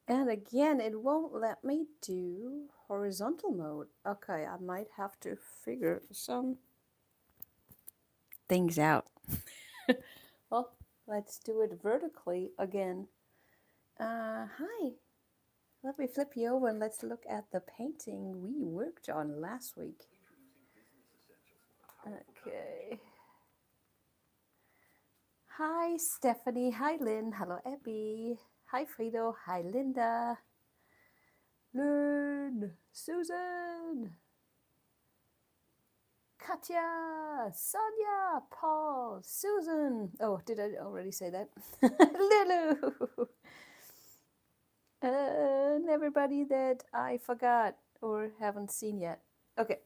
And again, it won't let me do horizontal mode. Okay, I might have to figure some things out. Well, let's do it vertically again. Hi. Let me flip you over and let's look at the painting we worked on last week. Okay. Hi, Stephanie. Hi, Lynn. Hello, Abby. Hi, Frido. Hi, Linda. Learn. Susan. Katya. Sonia. Paul. Susan. Oh, did I already say that? Lulu. And everybody that I forgot or haven't seen yet. Okay.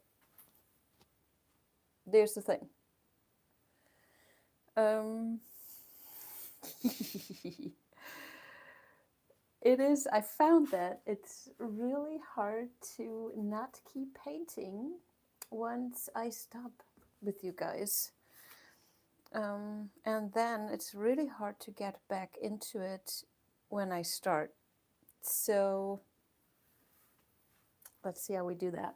There's the thing. It is, I found that it's really hard to not keep painting once I stop with you guys. And then it's really hard to get back into it when I start. So let's see how we do that.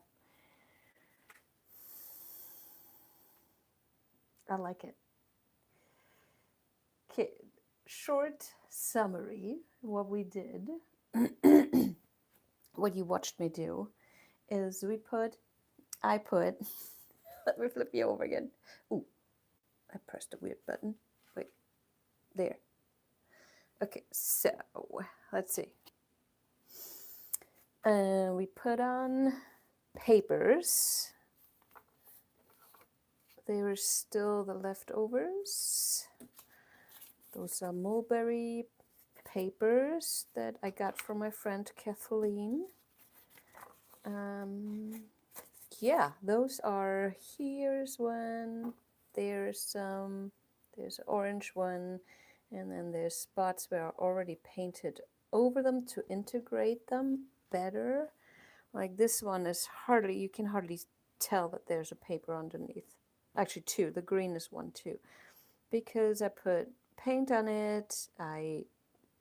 I like it. Okay, short summary. What we did, what you watched me do, is I put, let me flip you over again. Ooh, I pressed a weird button. Wait, there. Okay, so let's see. We put on papers. They were still the leftovers. Those are mulberry papers that I got from my friend Kathleen. Yeah, those are, here's one, there's an orange one, and then there's spots where I already painted over them to integrate them better. Like this one is you can hardly tell that there's a paper underneath. Actually two, the green is one too. Because I put paint on it, I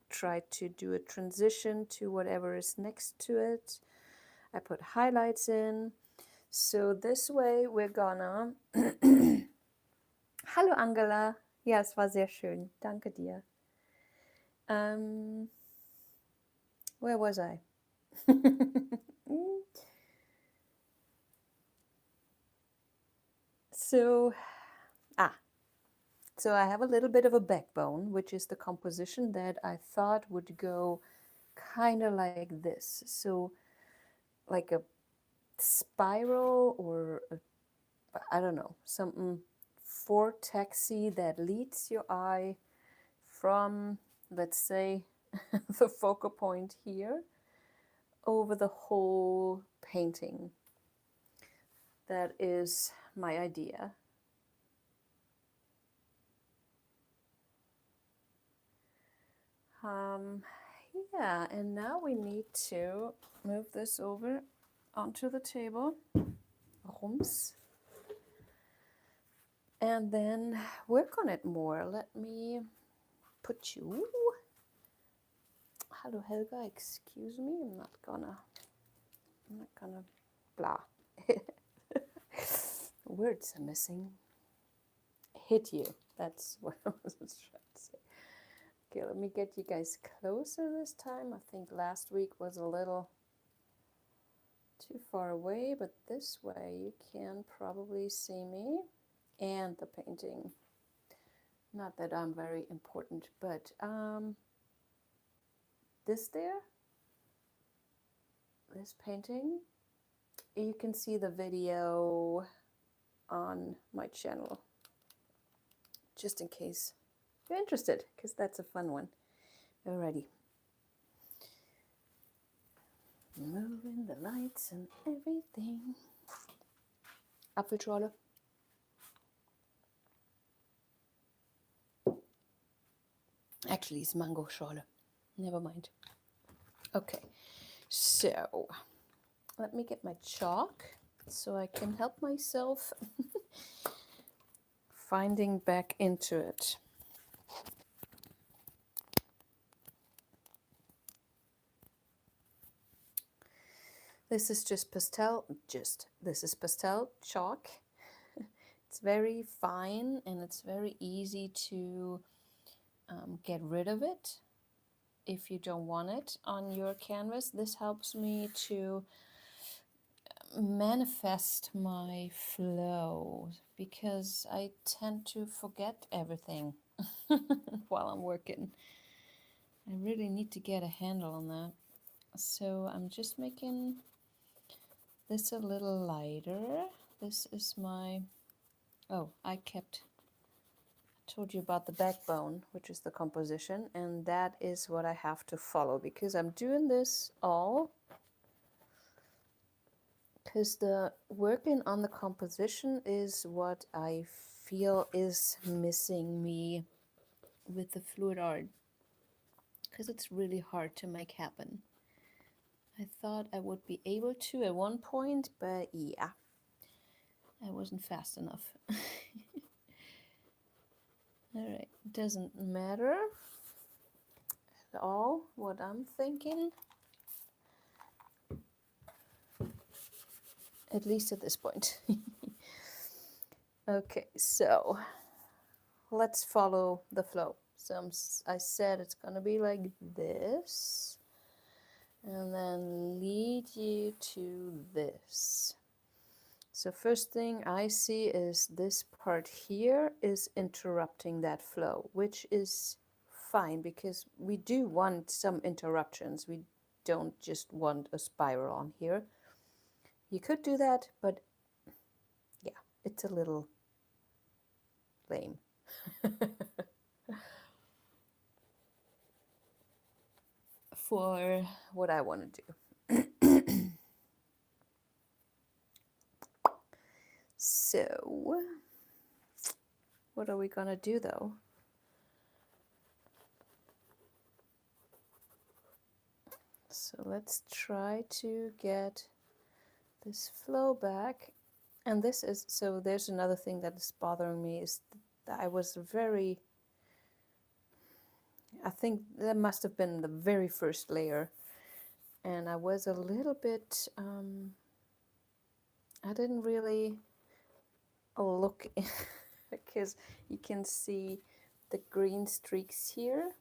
tried to do a transition to whatever is next to it. I put highlights in. So this way we're gonna... Hallo Angela. Ja, es war sehr schön. Danke dir. Where was I? So I have a little bit of a backbone, which is the composition that I thought would go kind of like this. So like a spiral or I don't know, something vortexy that leads your eye from, let's say, the focal point here over the whole painting. That is my idea. Yeah, and now we need to move this over onto the table. Rums. And then work on it more. Let me put you... Hello Helga, excuse me, I'm not gonna blah. Words are missing. Hit you, that's what I was trying to say. Okay, let me get you guys closer this time. I think last week was a little too far away, but this way you can probably see me and the painting. Not that I'm very important, but this painting, you can see the video on my channel, just in case you're interested, because that's a fun one. Alrighty. Moving the lights and everything. Apfelschorle. Actually, it's mango schorle. Never mind. Okay, so let me get my chalk so I can help myself finding back into it. This is just pastel, this is pastel chalk. It's very fine and it's very easy to get rid of it if you don't want it on your canvas. This helps me to manifest my flow because I tend to forget everything while I'm working. I really need to get a handle on that. So I'm just making this a little lighter. This is my, oh, I told you about the backbone, which is the composition, and that is what I have to follow because I'm doing this all because the working on the composition is what I feel is missing me with the fluid art, because it's really hard to make happen. I thought I would be able to at one point, but yeah, I wasn't fast enough. Alright, doesn't matter at all what I'm thinking, at least at this point. Okay, so let's follow the flow. So I said it's gonna be like this, and then lead you to this. So first thing I see is this part here is interrupting that flow, which is fine because we do want some interruptions. We don't just want a spiral on here. You could do that, but yeah, it's a little lame. For what I want to do. So, what are we gonna do though? So let's try to get this flow back. And this is, so there's another thing that is bothering me is that I was very, I think that must have been the very first layer. And I was a little bit, I didn't really look because you can see the green streaks here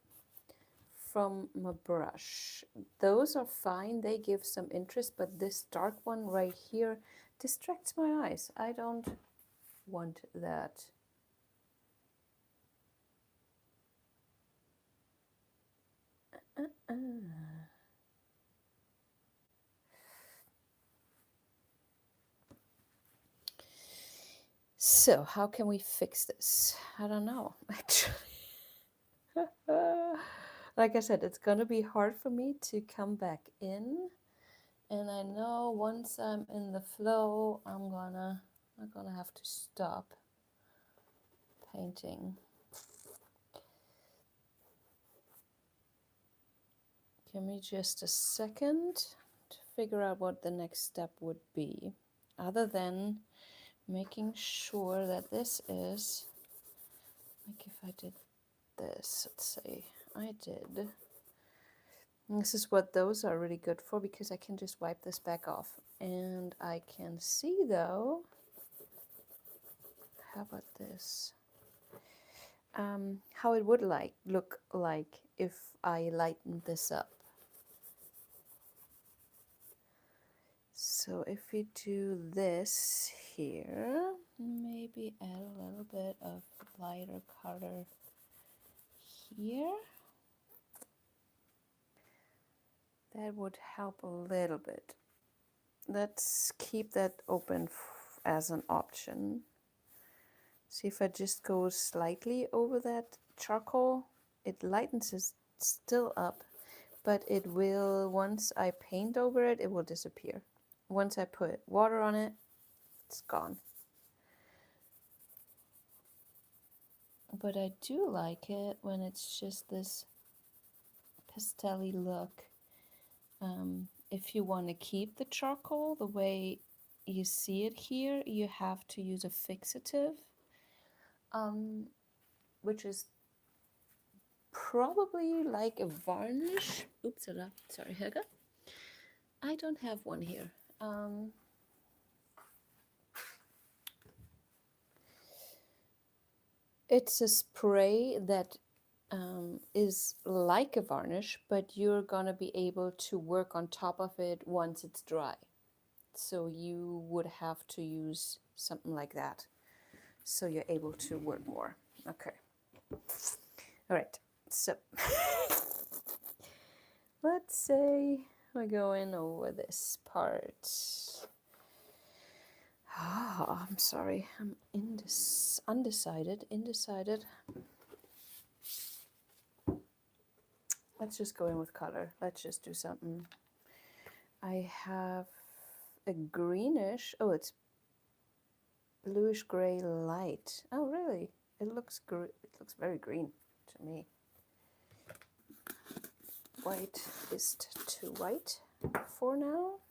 from my brush. Those are fine, they give some interest, but this dark one right here distracts my eyes. I don't want that. So how can we fix this? I don't know, actually. Like I said, it's gonna be hard for me to come back in, and I know once I'm in the flow, I'm gonna have to stop painting. Give me just a second to figure out what the next step would be, other than making sure that this is, like if I did this, let's say I did. And this is what those are really good for, because I can just wipe this back off. And I can see though, how about this? How it would look like if I lightened this up. So if we do this here, maybe add a little bit of lighter color here. That would help a little bit. Let's keep that open as an option. See if I just go slightly over that charcoal, it lightens it still up, but it will, once I paint over it, it will disappear. Once I put water on it, it's gone. But I do like it when it's just this pastel-y look. If you want to keep the charcoal the way you see it here, you have to use a fixative, which is probably like a varnish. Oops, sorry, Helga. I don't have one here. It's a spray that is like a varnish, but you're gonna be able to work on top of it once it's dry. So you would have to use something like that, so you're able to work more. Okay. All right. So let's say we're going over this part. Ah, I'm sorry. I'm undecided. Let's just go in with color. Let's just do something. I have a greenish. Oh, it's bluish gray light. Oh, really? It looks very green to me. White is too white for now.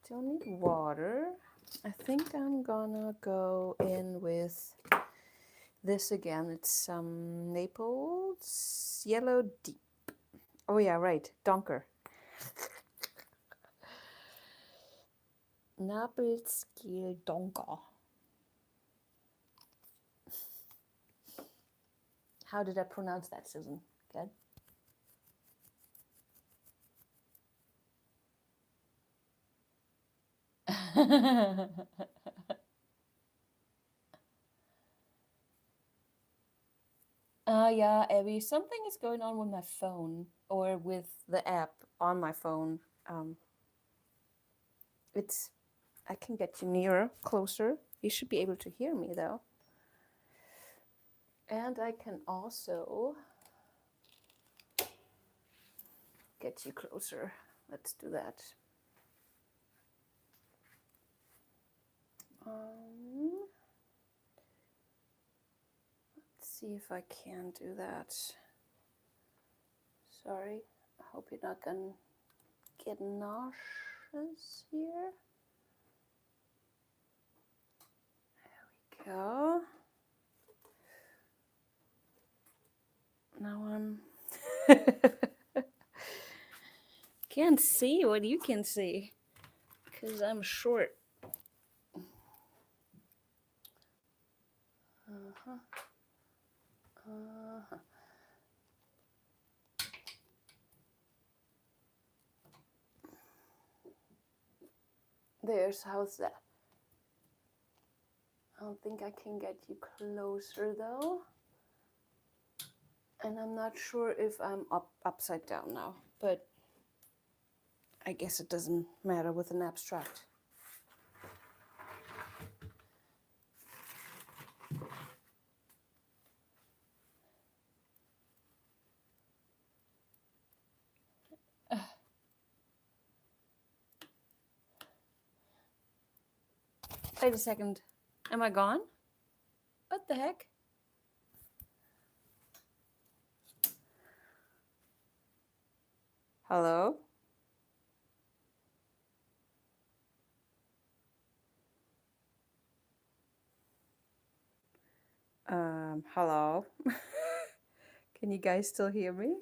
Don't need water. I think I'm gonna go in with this again. It's some Naples Yellow Deep. Oh yeah, right, Donker. Naples Kiel Donker. How did I pronounce that, Susan? Good. Yeah, Abby, something is going on with my phone or with the app on my phone. I can get you nearer, closer. You should be able to hear me though. And I can also get you closer. Let's do that. Let's see if I can do that. Sorry, I hope you're not gonna get nauseous here. There we go. Now I'm can't see what you can see because I'm short. How's that? I don't think I can get you closer though. And I'm not sure if I'm upside down now, but I guess it doesn't matter with an abstract. Wait a second. Am I gone? What the heck? Hello? Hello? Can you guys still hear me?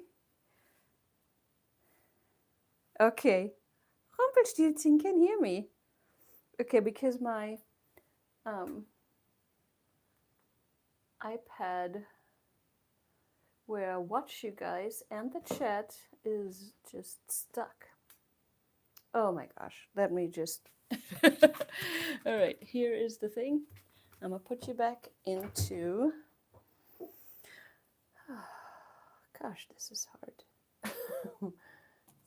Okay. Rumpelstilzchen can hear me. Okay, because my iPad where I watch you guys and the chat is just stuck. Oh my gosh, let me just... All right, here is the thing. I'm gonna put you back into... Gosh, this is hard.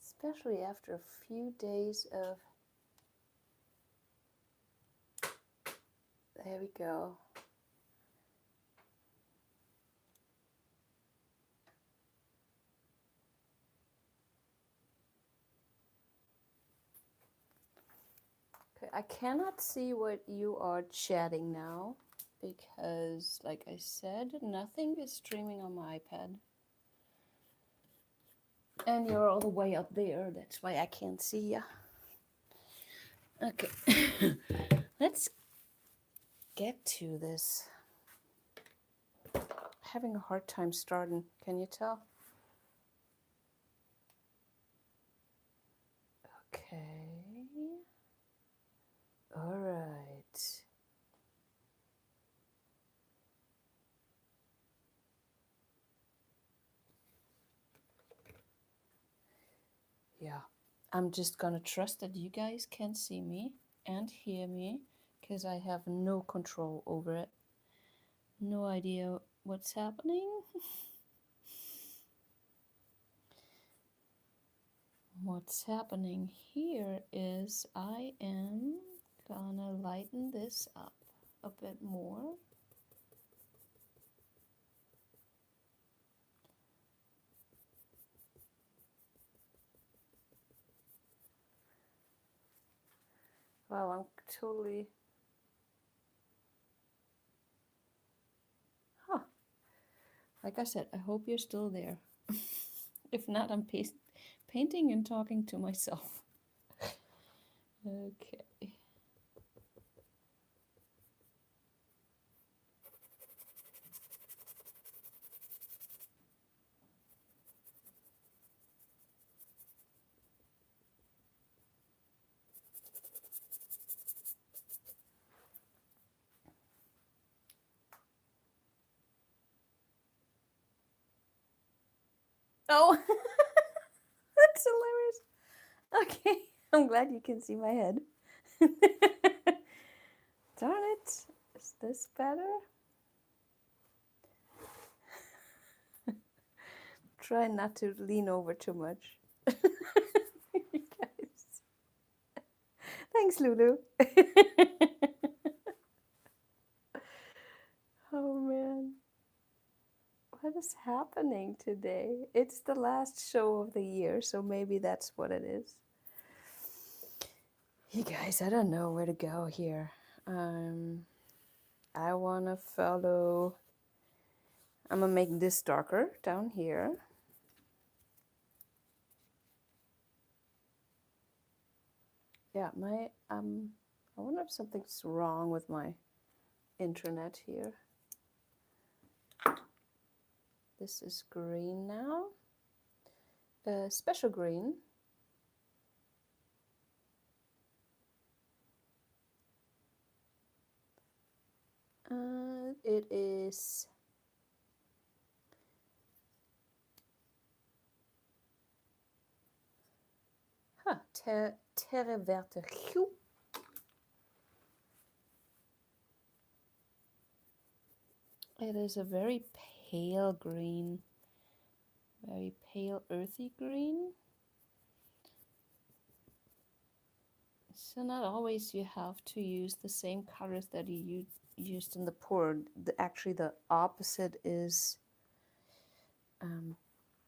Especially after a few days of... There we go. Okay, I cannot see what you are chatting now because, like I said, nothing is streaming on my iPad. And you're all the way up there, that's why I can't see you. Okay, let's get to this. Having a hard time starting, can you tell? Okay. Yeah, I'm just gonna trust that you guys can see me and hear me, because I have no control over it. No idea what's happening. What's happening here is I am gonna lighten this up a bit more. Well, I'm totally... Huh. Like I said, I hope you're still there. If not, I'm painting and talking to myself. Okay. Oh, that's hilarious. Okay, I'm glad you can see my head. Darn it. Is this better? Try not to lean over too much. You guys. Thanks, Lulu. Oh man. What is happening today? It's the last show of the year, so maybe that's what it is. You guys, I don't know where to go here. I want to follow... I'm going to make this darker down here. Yeah, I wonder if something's wrong with my internet here. This is green now. Special green. It is... Terre Verte Hue. It is a very pale green, very pale earthy green. So not always you have to use the same colors that you used in the pour. Actually, the opposite is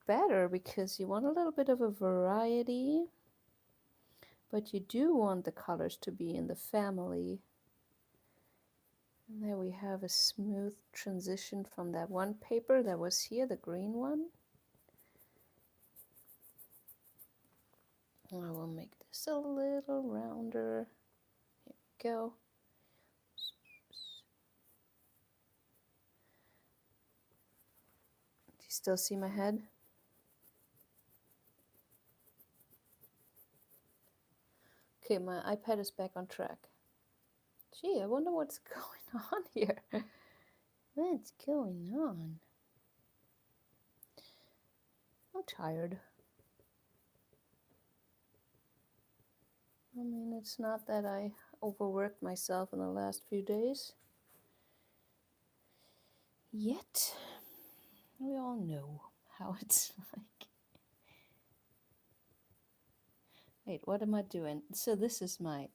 better, because you want a little bit of a variety, but you do want the colors to be in the family. And there we have a smooth transition from that one paper that was here, the green one. I will make this a little rounder. Here we go. Do you still see my head? Okay, my iPad is back on track. Gee, I wonder what's going on here. What's going on? I'm tired. I mean, it's not that I overworked myself in the last few days. Yet, we all know how it's like. Wait, what am I doing? So this is my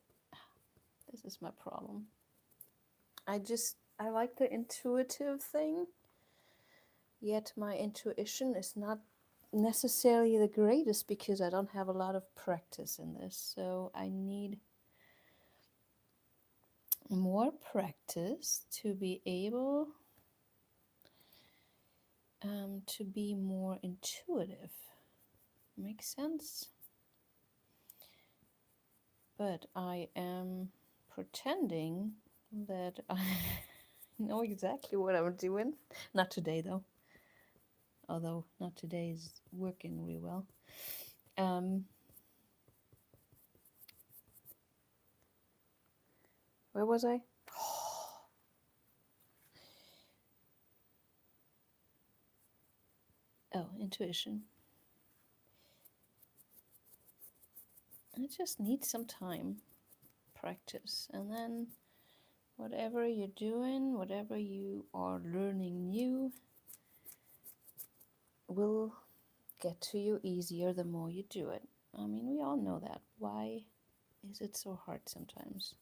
problem. I like the intuitive thing, yet my intuition is not necessarily the greatest, because I don't have a lot of practice in this. So I need more practice to be able to be more intuitive. Makes sense? But I am pretending that I know exactly what I'm doing. Not today, though. Although not today is working really well. Where was I? Oh, intuition. It just needs some time, practice, and then whatever you're doing, whatever you are learning new, will get to you easier the more you do it. I mean, we all know that. Why is it so hard sometimes?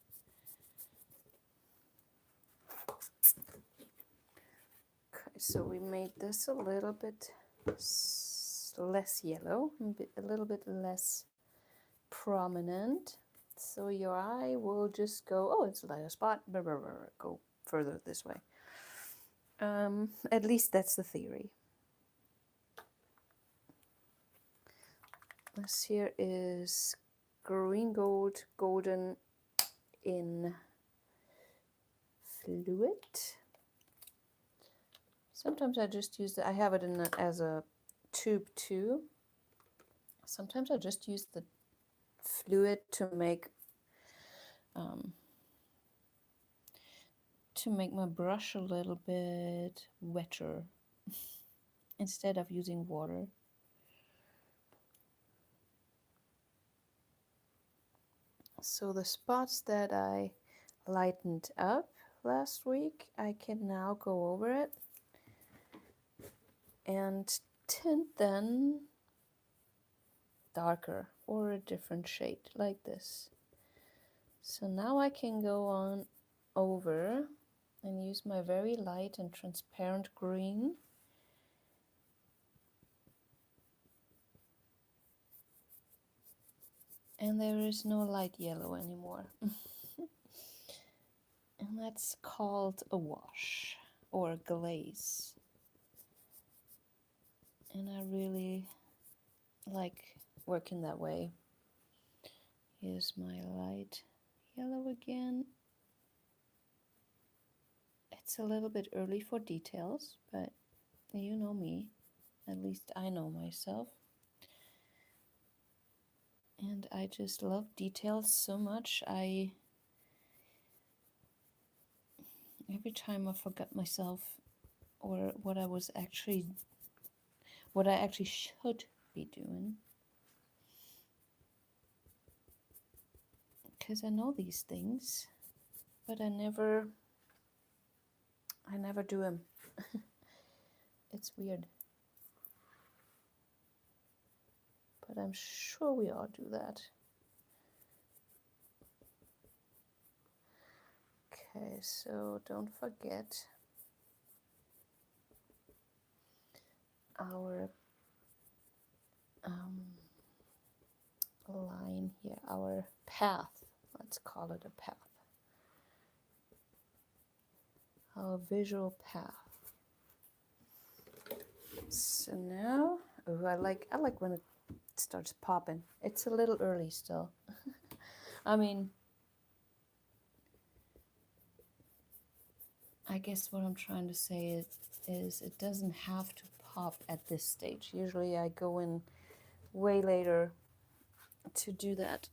Okay, so we made this a little bit less yellow, a little bit less prominent. So your eye will just go, oh, it's a lighter spot, blah, blah, blah, blah, go further this way. At least that's the theory. This here is green gold, golden in fluid. Sometimes I just use I have it in as a tube too. Sometimes I just use the fluid to make my brush a little bit wetter instead of using water. So the spots that I lightened up last week, I can now go over it and tint them darker or a different shade like this. So now I can go on over and use my very light and transparent green and there is no light yellow anymore. And that's called a wash or a glaze. And I really like working that way. Here's my light yellow again. It's a little bit early for details, but you know me, at least I know myself. And I just love details so much. Every time I forgot myself or what I actually should be doing. Because I know these things, but I never do them. It's weird. But I'm sure we all do that. Okay, so don't forget our line here, our path. Let's call it a path. Our visual path. So now, oh, I like when it starts popping. It's a little early still. I mean, I guess what I'm trying to say is it doesn't have to pop at this stage. Usually I go in way later to do that.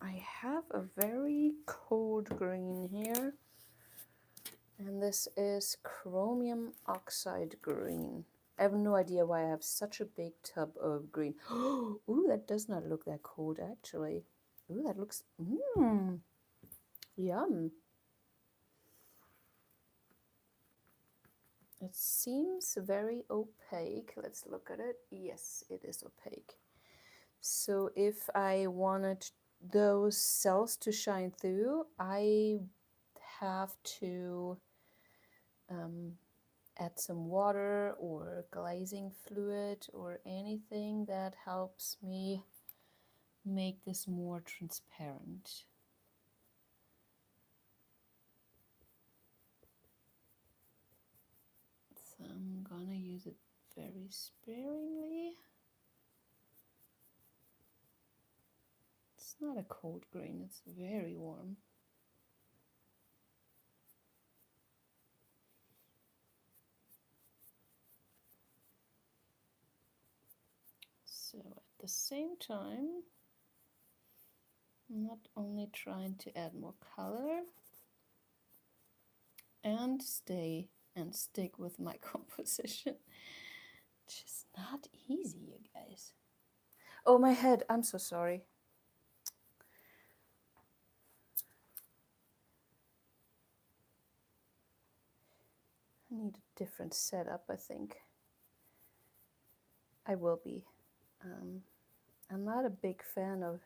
I have a very cold green here, and this is chromium oxide green. I have no idea why I have such a big tub of green. Ooh, that does not look that cold actually. Ooh, that looks yum. It seems very opaque. Let's look at it. Yes, it is opaque. So if I wanted those cells to shine through, I have to add some water or glazing fluid or anything that helps me make this more transparent. So I'm gonna use it very sparingly. It's not a cold green, it's very warm. So at the same time, I'm not only trying to add more color and stay and stick with my composition. It's just not easy, you guys. Oh, my head, I'm so sorry. need a different setup, I think. I will be. I'm not a big fan of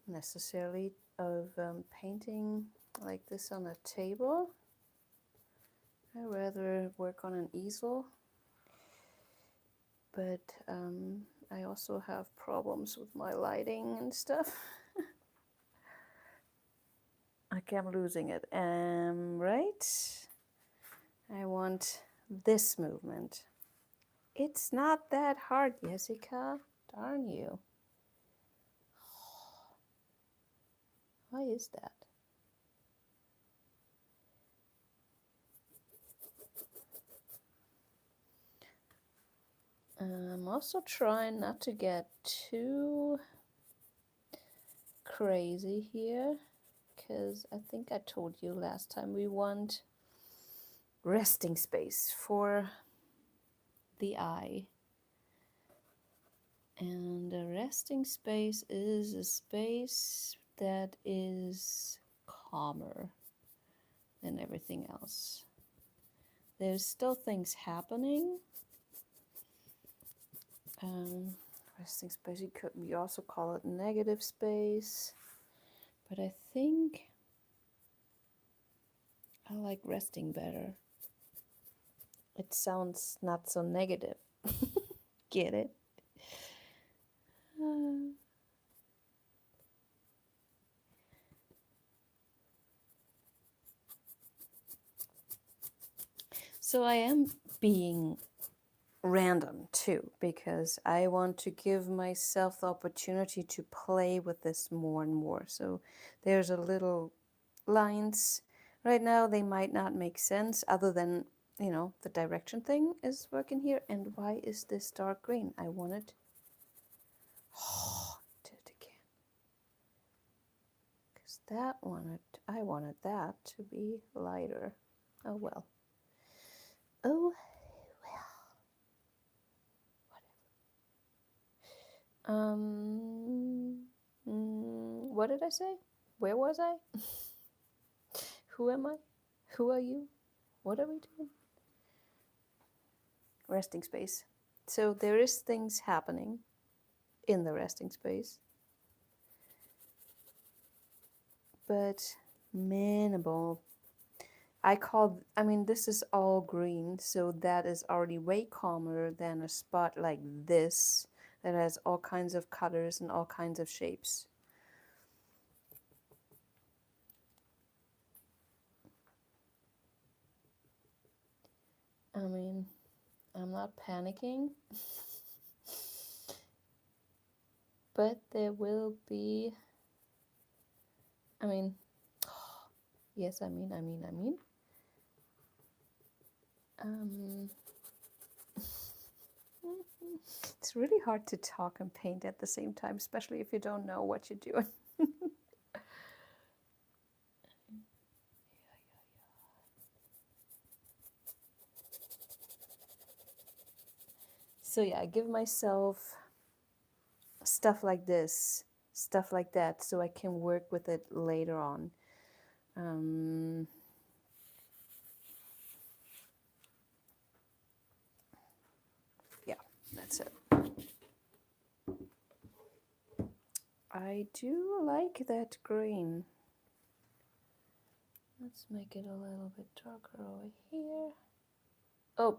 necessarily of painting like this on a table. I rather work on an easel, but I also have problems with my lighting and stuff. Okay, I'm losing it. Right? I want this movement. It's not that hard, Jessica. Darn you. Why is that? I'm also trying not to get too crazy here, because I think I told you last time we want resting space for the eye. And a resting space is a space that is calmer than everything else. There's still things happening. Resting space, you also call it negative space, but I think I like resting better. It sounds not so negative. Get it? So I am being random too, because I want to give myself the opportunity to play with this more and more. So there's a little lines. Right now they might not make sense other than, you know, the direction thing is working here. And why is this dark green? I wanted, did it again. Because I wanted that to be lighter. Oh well. Oh well. What did I say? Where was I? Who am I? Who are you? What are we doing? Resting space. So there is things happening in the resting space, but minimal. I mean, this is all green, so that is already way calmer than a spot like this that has all kinds of colors and all kinds of shapes. I mean, I'm not panicking, but there will be, I mean, yes, I mean. It's really hard to talk and paint at the same time, especially if you don't know what you're doing. So yeah, I give myself stuff like this, stuff like that, so I can work with it later on. Yeah, that's it. I do like that green. Let's make it a little bit darker over here. Oh,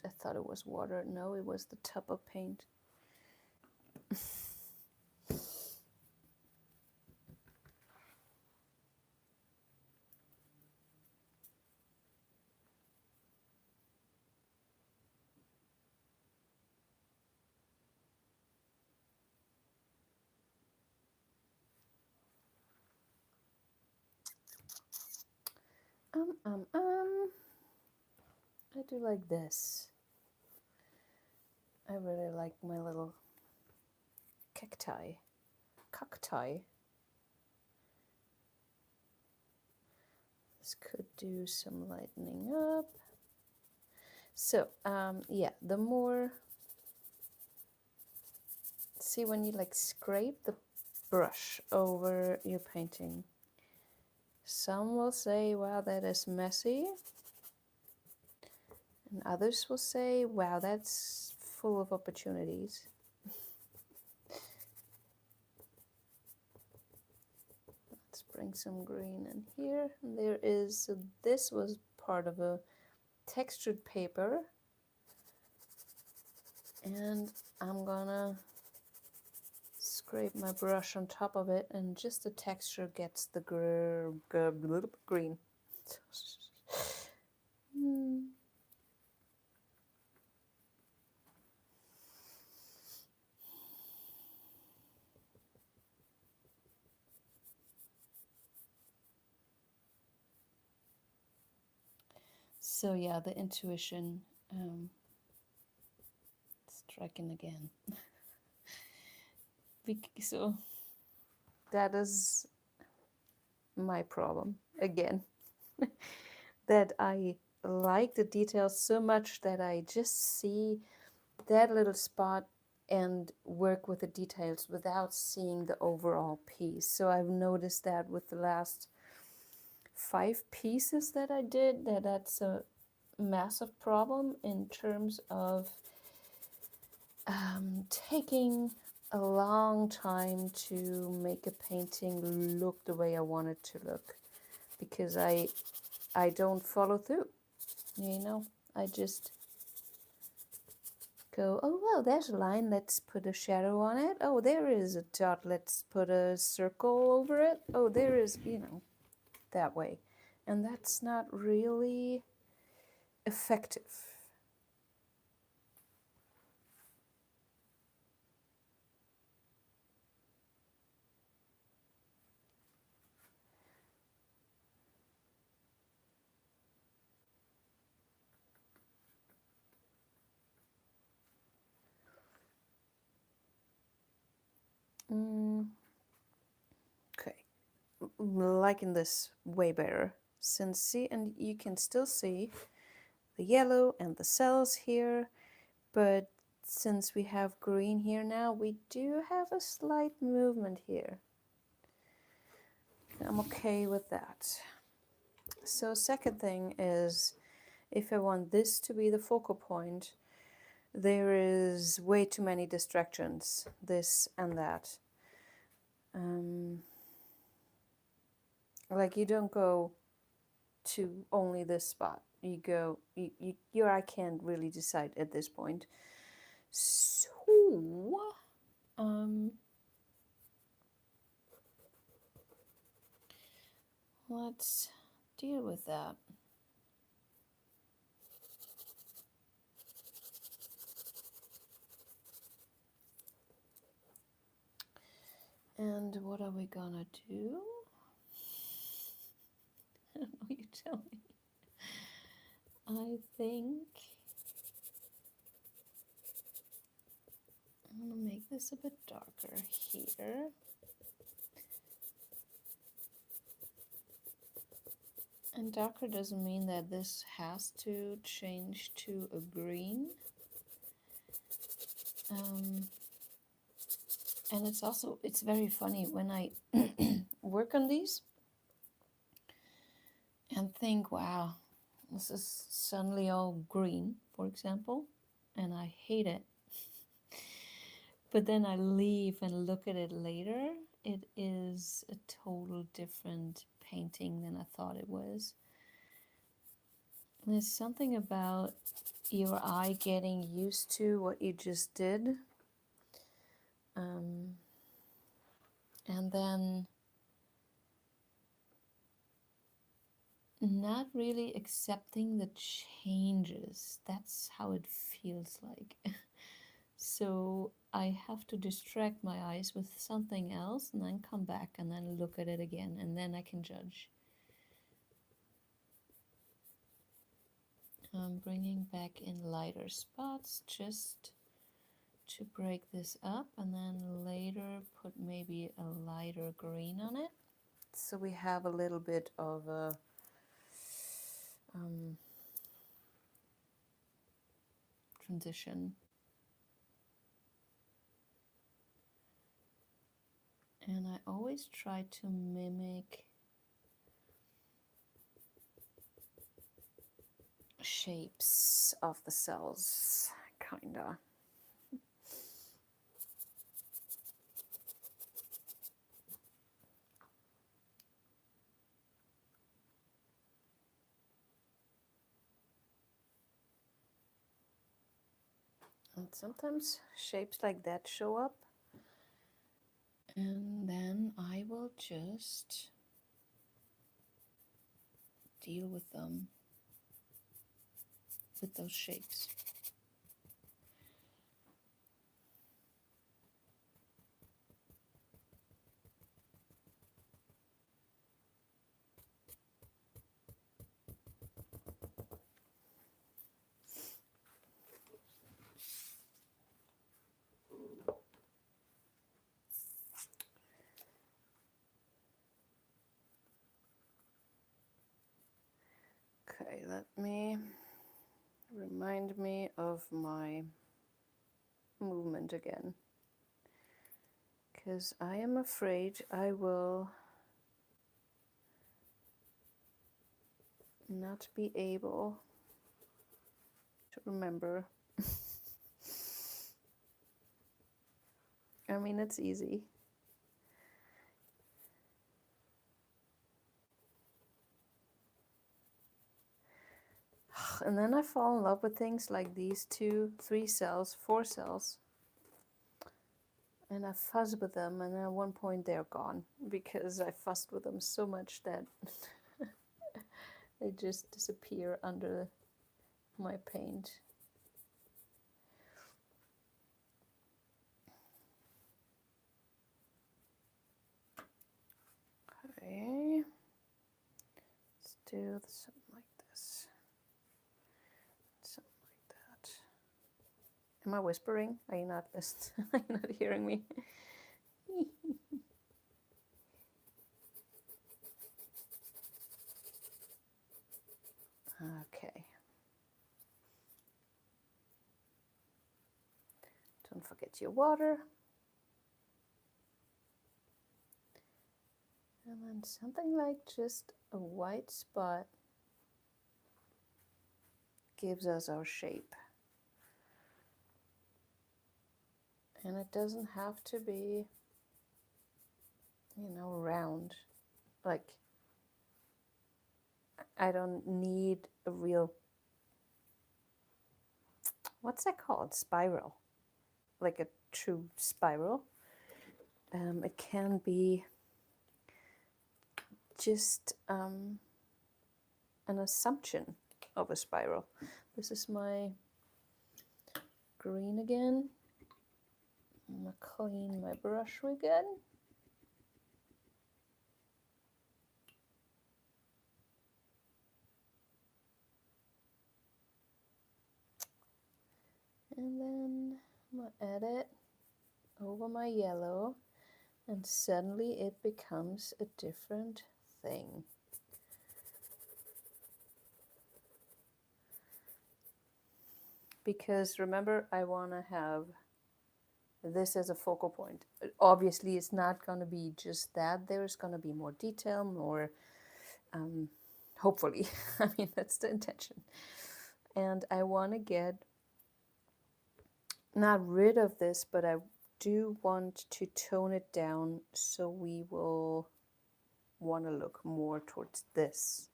I thought it was water. No, it was the tub of paint. I do like this. I really like my little cacti. This could do some lightening up. So, yeah, the more, see when you like scrape the brush over your painting. Some will say, wow, that is messy. And others will say, wow, that's full of opportunities. Let's bring some green in here. And there is, so this was part of a textured paper. And I'm gonna scrape my brush on top of it, and just the texture gets the green. So yeah, the intuition striking again. So that is my problem again. That I like the details so much that I just see that little spot and work with the details without seeing the overall piece. So I've noticed that with the last 5 pieces that I did, that's a massive problem in terms of taking a long time to make a painting look the way I want it to look, because I don't follow through, you know. I just go, oh well, there's a line, let's put a shadow on it. Oh, there is a dot, let's put a circle over it. Oh, there is, you know, that way. And that's not really effective. Okay, liking this way better. Since see, and you can still see the yellow and the cells here, but since we have green here now, we do have a slight movement here. I'm okay with that. So second thing is, if I want this to be the focal point, there is way too many distractions, this and that. Like, you don't go to only this spot. You go, your eye can't really decide at this point. So, let's deal with that. And what are we gonna do? I don't know, you tell me. I think I'm gonna make this a bit darker here. And darker doesn't mean that this has to change to a green. And it's also, it's very funny when I work on these and think, wow, this is suddenly all green, for example, and I hate it. But then I leave and look at it later. It is a total different painting than I thought it was. There's something about your eye getting used to what you just did. And then not really accepting the changes. That's how it feels like. So I have to distract my eyes with something else and then come back and then look at it again, and then I can judge. I'm bringing back in lighter spots just to break this up, and then later put maybe a lighter green on it. So we have a little bit of a transition. And I always try to mimic shapes of the cells, kinda. And sometimes shapes like that show up. And then I will just deal with them, with those shapes. Okay, let me remind me of my movement again, because I am afraid I will not be able to remember. I mean, it's easy. And then I fall in love with things like these 2, 3 cells, 4 cells. And I fuss with them, and at one point they're gone because I fussed with them so much that they just disappear under my paint. Okay, let's do something like this. Something like that. Am I whispering? Are you not listening? Are you not hearing me? Okay. Don't forget your water. And then something like just a white spot gives us our shape. And it doesn't have to be, you know, round. Like, I don't need a real, what's that called? Spiral. Like a true spiral. It can be just an assumption of a spiral. This is my green again. I'm gonna clean my brush again. And then I'm gonna add it over my yellow, and suddenly it becomes a different thing. Because remember, I want to have this as a focal point. Obviously, it's not going to be just that. There's going to be more detail, more, hopefully. I mean, that's the intention. And I want to get, not rid of this, but I do want to tone it down, so we will want to look more towards this.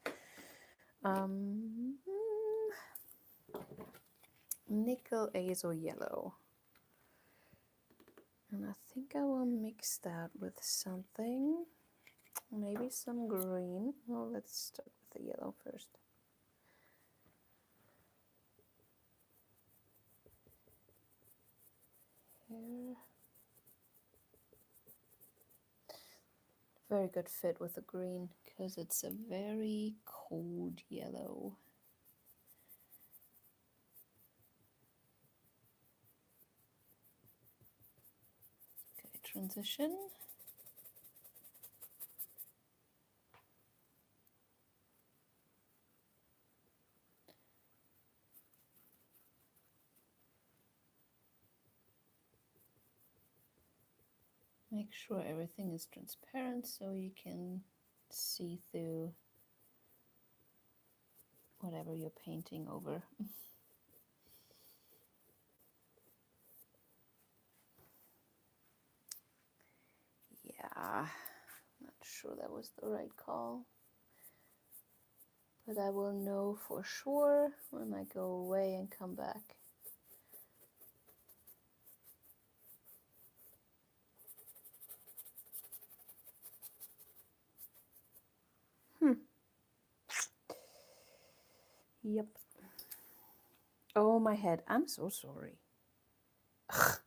Nickel azo yellow. And I think I will mix that with something, maybe some green. Well, let's start with the yellow first. Here. Very good fit with the green because it's a very cold yellow. Okay, transition. Make sure everything is transparent so you can see through whatever you're painting over. Yeah, not sure that was the right call, but I will know for sure when I go away and come back. Yep. Oh, my head. I'm so sorry. Well,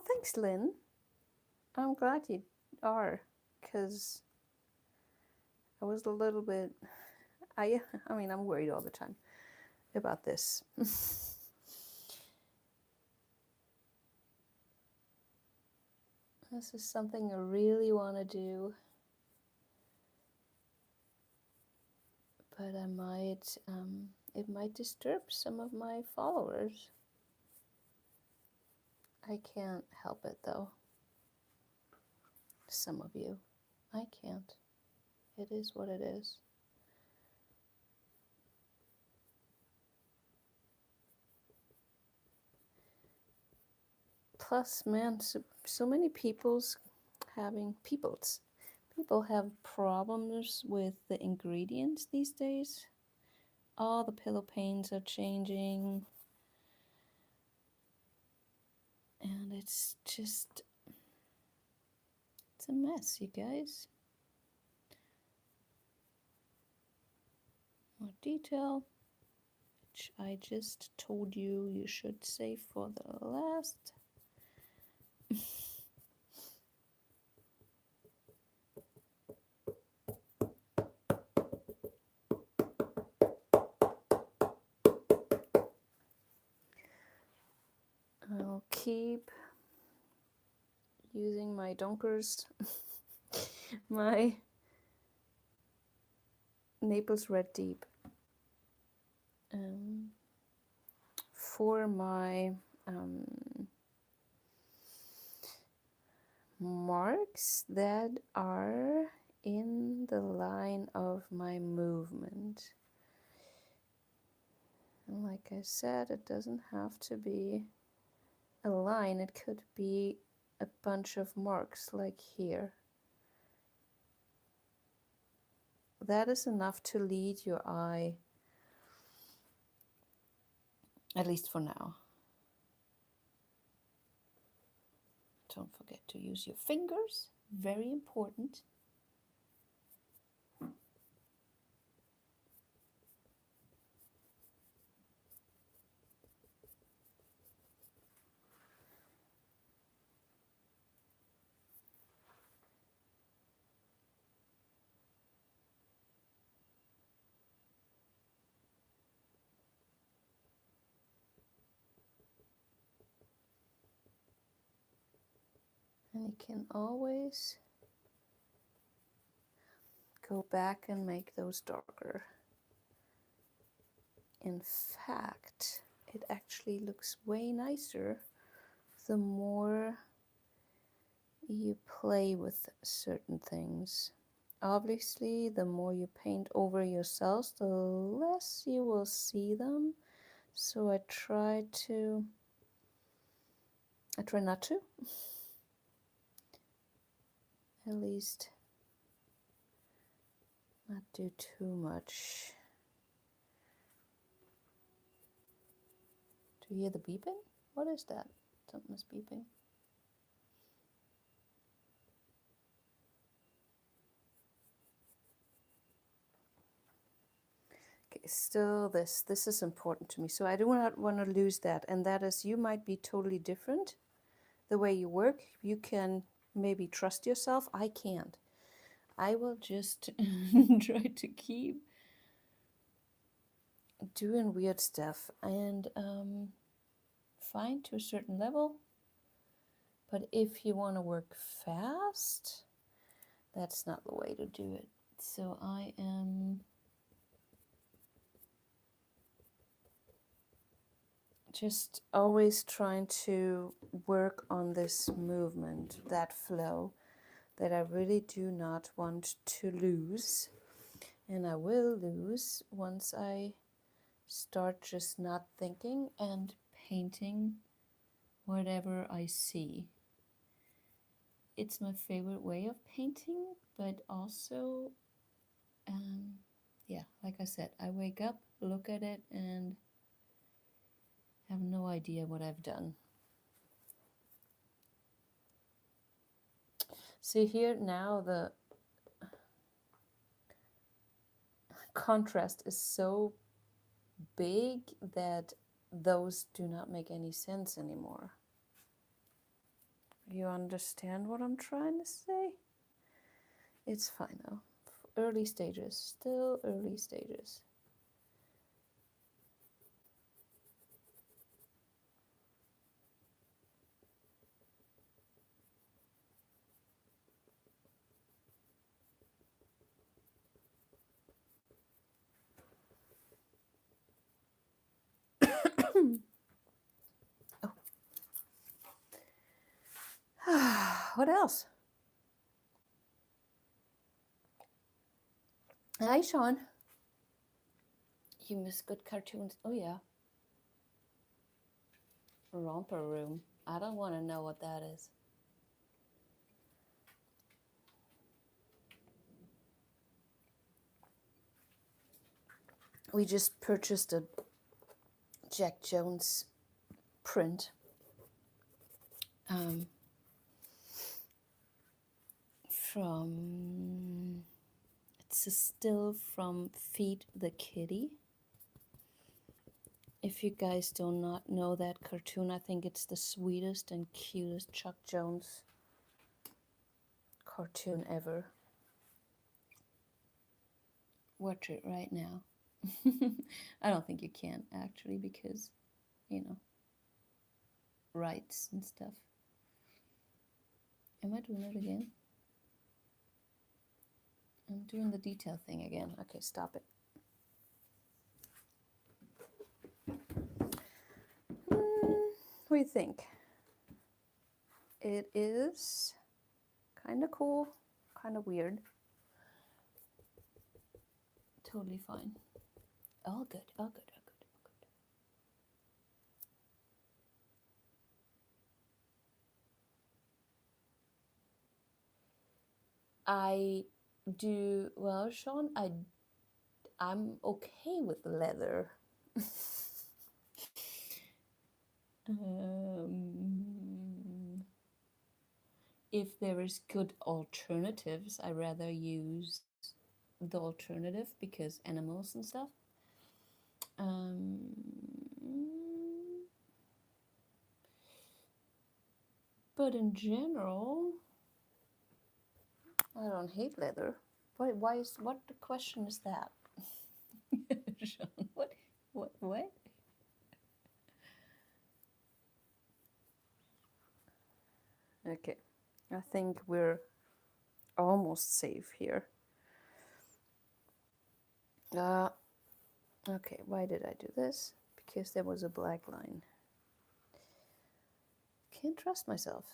thanks, Lynn. I'm glad you are, because I was a little bit... I mean, I'm worried all the time about this. This is something I really want to do, but I might, it might disturb some of my followers. I can't help it though. Some of you, I can't. It is what it is. Plus, man, so many people have problems with the ingredients these days. All the pillow paints are changing, and it's just, it's a mess, you guys. More detail, which I just told you you should save for the last. I'll keep using my Donkers, my Naples Red Deep, for my marks that are in the line of my movement. And like I said, it doesn't have to be a line, it could be a bunch of marks like here. That is enough to lead your eye, at least for now. Don't forget to use your fingers, very important. And you can always go back and make those darker. In fact, it actually looks way nicer the more you play with certain things. Obviously, the more you paint over yourselves, the less you will see them. So I try not to. At least not do too much. Do you hear the beeping? What is that? Something's beeping. Okay, still this is important to me. So I do not want to lose that. And that is, you might be totally different the way you work. You can maybe trust yourself. I can't. I will just try to keep doing weird stuff and fine to a certain level. But if you want to work fast, that's not the way to do it. So I am just always trying to work on this movement, that flow. that I really do not want to lose. And I will lose once I start just not thinking and painting whatever I see. It's my favorite way of painting, but also, yeah, like I said, I wake up, look at it, and have no idea what I've done. See here now, the contrast is so big that those do not make any sense anymore. You understand what I'm trying to say? It's fine though. Early stages, still early stages. Oh. What else? Hi, Sean. You miss good cartoons. Oh, yeah. Romper Room. I don't want to know what that is. We just purchased a Jack Jones print. It's a still from Feed the Kitty. If you guys do not know that cartoon, I think it's the sweetest and cutest Chuck Jones cartoon ever. Watch it right now. I don't think you can actually, because, you know, rights and stuff. Am I doing it again? I'm doing the detail thing again. Okay, stop it. What do you think? It is kind of cool, kind of weird. Totally fine. All good, all good, all good, all good. I do, well, Sean, I'm okay with leather. If there is good alternatives, I rather use the alternative, because animals and stuff. But in general, I don't hate leather. What the question is that? Sean, what? Okay, I think we're almost safe here. Okay, why did I do this? Because there was a black line. Can't trust myself.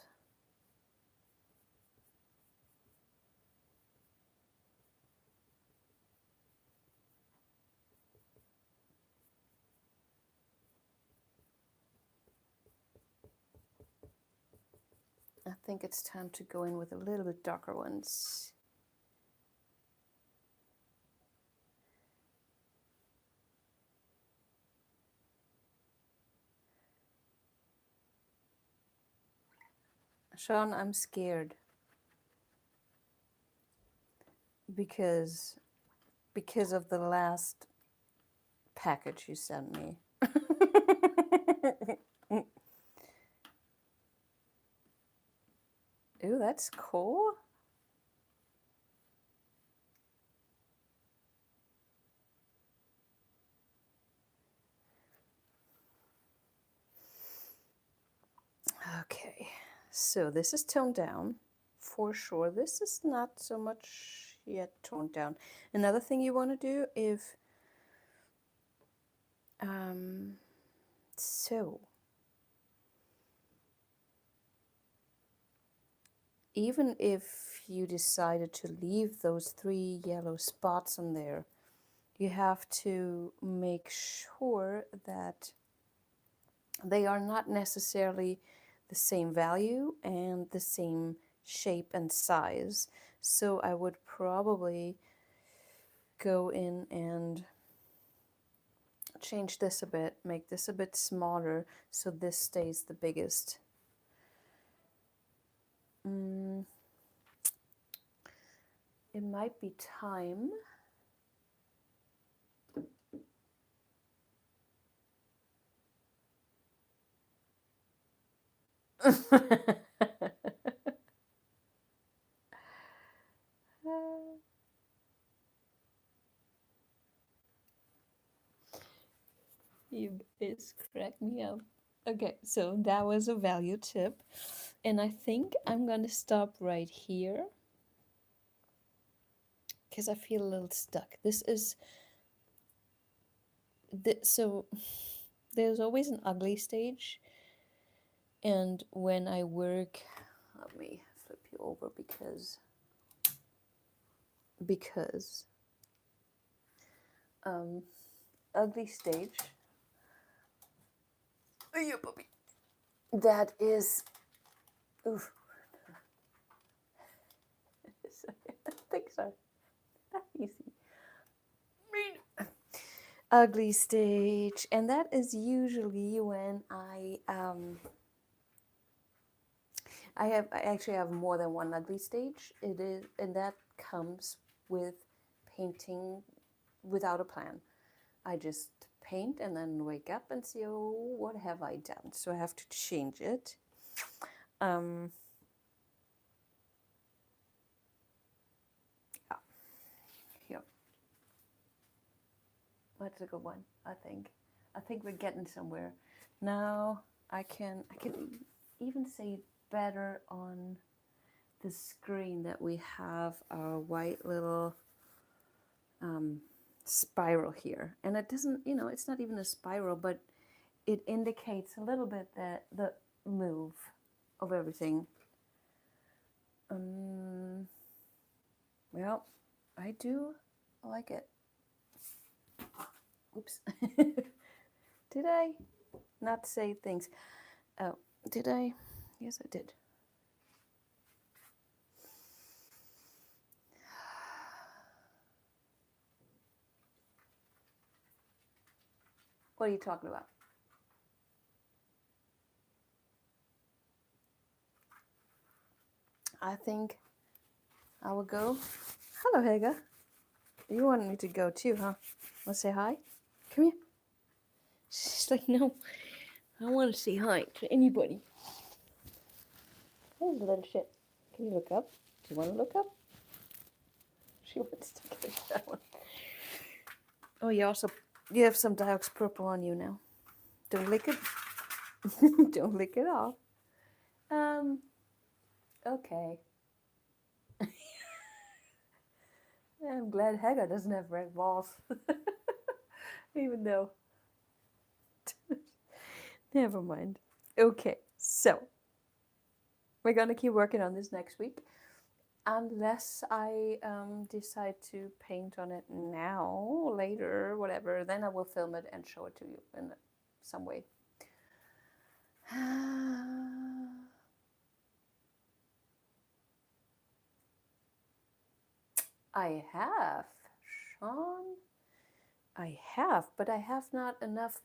I think it's time to go in with a little bit darker ones. Sean, I'm scared. Because of the last package you sent me. Ooh, that's cool. Okay, so this is toned down for sure. This is not so much yet toned down. Another thing you want to do, if so even if you decided to leave those 3 yellow spots on there, you have to make sure that they are not necessarily the same value and the same shape and size. So I would probably go in and change this a bit, make this a bit smaller so this stays the biggest. It might be time. You is crack me up. Okay, so that was a value tip. And I think I'm gonna stop right here because I feel a little stuck. This is so there's always an ugly stage, and when I work, let me flip you over because ugly stage, that is, oof, things are not easy. Ugly stage, and that is usually when I actually have more than one ugly stage. It is, and that comes with painting without a plan. I just paint and then wake up and see, oh, what have I done? So I have to change it. Yeah. Here. That's a good one, I think. I think we're getting somewhere. Now I can even say better on the screen that we have our white little spiral here, and it doesn't, it's not even a spiral, but it indicates a little bit that the move of everything. Well, I do like it. Oops. Did I not say things? Oh, did I? Yes, I did. What are you talking about? I think I will go. Hello, Helga. You want me to go too, huh? Want to say hi? Come here. She's like, no, I don't want to say hi to anybody. Hey, little shit. Can you look up? Do you want to look up? She wants to get down. Oh, you have some Diox purple on you now. Don't lick it. Don't lick it off. Okay. I'm glad Hega doesn't have red balls. Even though. Never mind. Okay, so we're gonna keep working on this next week. Unless I decide to paint on it now, later, whatever, then I will film it and show it to you in some way. I have, Sean. I have, but I have not enough.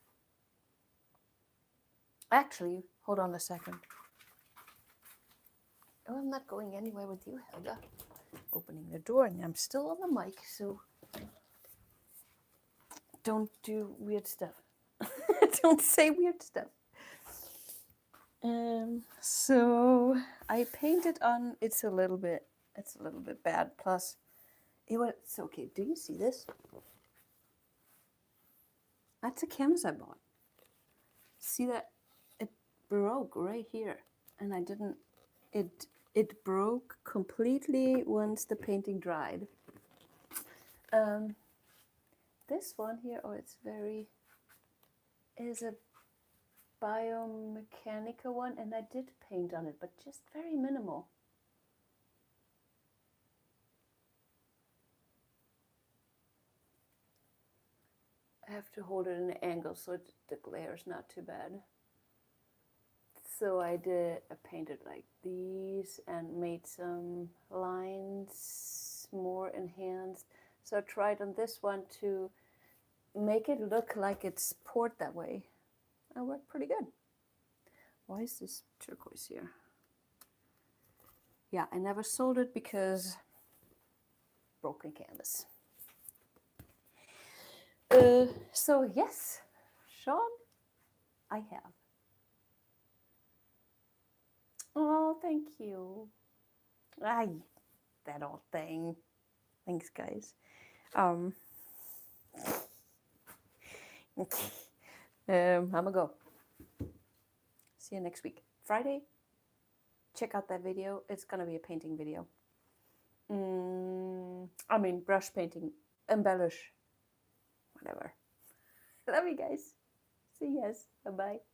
Actually, hold on a second. Oh, I'm not going anywhere with you, Helga. Opening the door, and I'm still on the mic, so don't do weird stuff. Don't say weird stuff. So I painted on. It's a little bit bad. Plus, it's okay. Do you see this? That's a canvas I bought. See that? It broke right here, and I didn't. It broke completely once the painting dried. This one here, is a Biomechanica one, and I did paint on it, but just very minimal. I have to hold it in an angle so the glare is not too bad. So I painted like these and made some lines more enhanced. So I tried on this one to make it look like it's poured that way. It worked pretty good. Why is this turquoise here? Yeah, I never sold it because broken canvas. So yes, Sean, I have. Oh, thank you. That old thing. Thanks, guys. I'm gonna go. See you next week. Friday, check out that video. It's gonna be a painting video. I mean, brush painting, embellish, whatever. Love you guys. See you guys. Bye-bye.